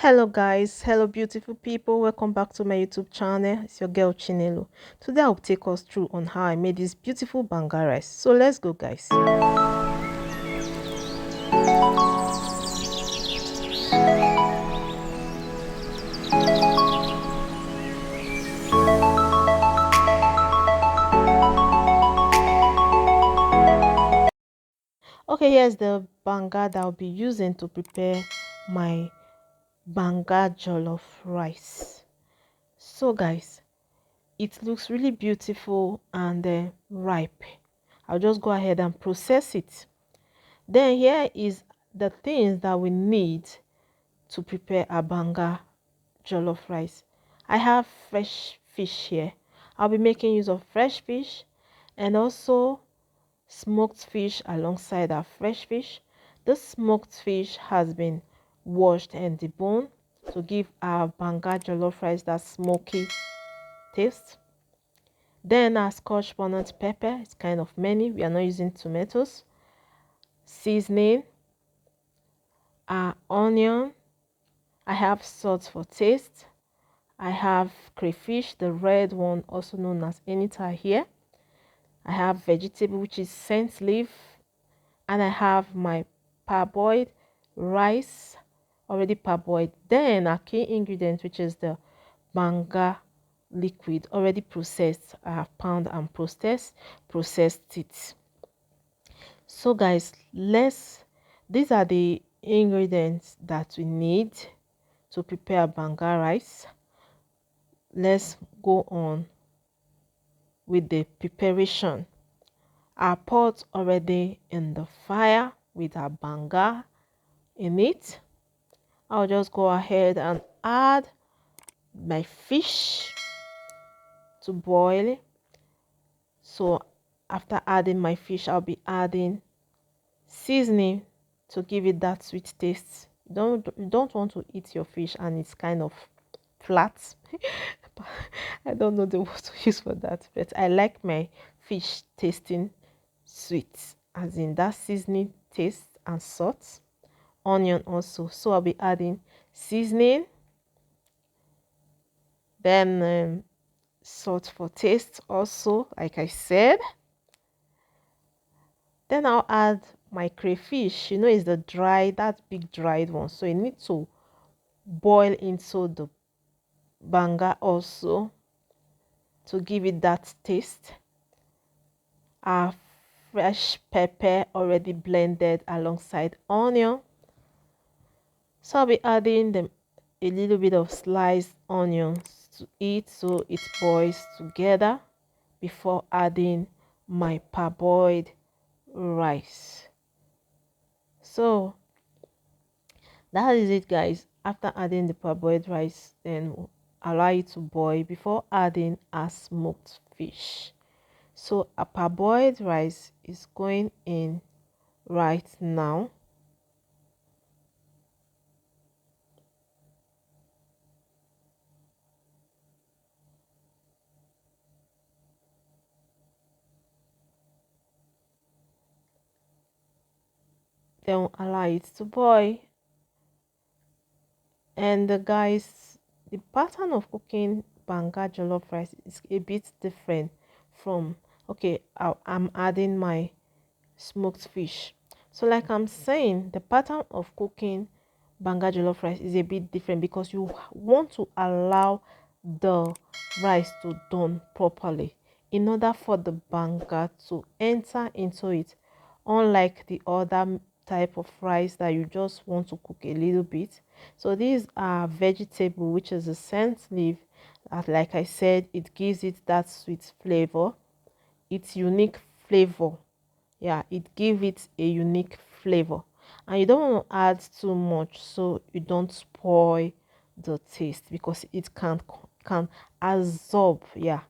Hello guys, hello beautiful people, welcome back to my YouTube channel. It's your girl Chinelo. Today I'll take us through on how I made this beautiful banga rice. So let's go guys. Okay, here's the banga that I'll be using to prepare my banga jollof rice. So guys, it looks really beautiful and ripe. I'll just go ahead and process it. Then here is the things that we need to prepare a banga jollof rice. I have fresh fish here. I'll be making use of fresh fish and also smoked fish alongside our fresh fish. This smoked fish has been washed and deboned to give our banga jollof rice that smoky taste. Then our scotch bonnet pepper, it's kind of many, we are not using tomatoes. Seasoning, our onion, I have salt for taste. I have crayfish, the red one, also known as anita here. I have vegetable, which is scent leaf. And I have my parboiled rice, already parboiled. Then our key ingredient, which is the banga liquid, already processed. I have pound and processed it. So guys, these are the ingredients that we need to prepare banga rice. Let's go on with the preparation. Our pot already in the fire with our banga in it. I'll just go ahead and add my fish to boil. So after adding my fish, I'll be adding seasoning to give it that sweet taste. You don't want to eat your fish and it's kind of flat. I don't know the word to use for that, but I like my fish tasting sweet, as in that seasoning taste and salt. Onion also, so I'll be adding seasoning, then salt for taste also, like I said. Then I'll add my crayfish. It's the dry, that big dried one, so you need to boil into the banga also to give it that taste. Our fresh pepper already blended alongside onion, so I'll be adding them a little bit of sliced onions to it so it boils together before adding my parboiled rice. So that is it guys. After adding the parboiled rice, then allow it to boil before adding a smoked fish. So a parboiled rice is going in right now. Then allow it to boil. And guys, the pattern of cooking banga jollof rice is a bit different from, okay, I'm adding my smoked fish. So like I'm saying, the pattern of cooking banga jollof rice is a bit different because you want to allow the rice to done properly in order for the banga to enter into it, unlike the other type of rice that you just want to cook a little bit. So these are vegetable, which is a scent leaf. Like I said, it gives it that sweet flavor, its unique flavor. Yeah, it gives it a unique flavor, and you don't want to add too much so you don't spoil the taste because it can absorb. Yeah,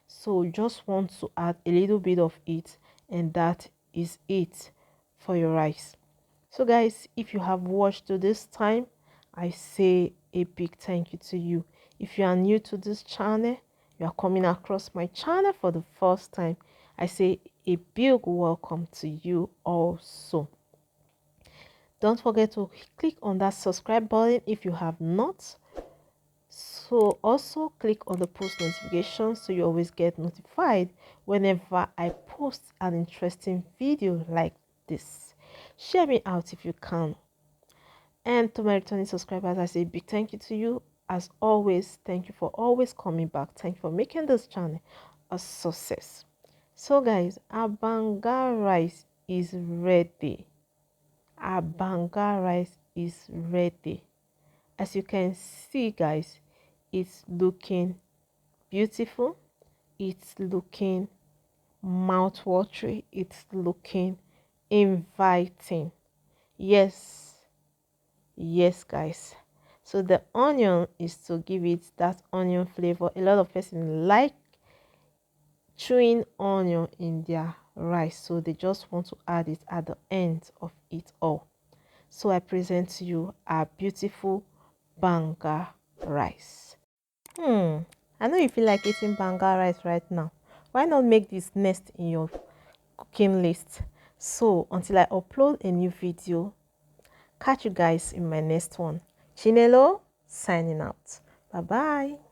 so you just want to add a little bit of it, and that is it for your rice. So guys, if you have watched to this time, I say a big thank you to you. If you are new to this channel, you are coming across my channel for the first time, I say a big welcome to you also. Don't forget to click on that subscribe button if you have not. So also click on the post notification so you always get notified whenever I post an interesting video like this. Share me out if you can. And to my returning subscribers, I say big thank you to you. As always, thank you for always coming back. Thank you for making this channel a success. So guys, our Banga rice is ready. Our Banga rice is ready. As you can see guys, it's looking beautiful, it's looking mouth-watering, it's looking inviting. Yes guys, so the onion is to give it that onion flavor. A lot of person like chewing onion in their rice, so they just want to add it at the end of it all. So I present to you our beautiful Banga rice. I know you feel like eating Banga rice right now. Why not make this next in your cooking list? So until I upload a new video, catch you guys in my next one. Chinelo signing out. Bye bye.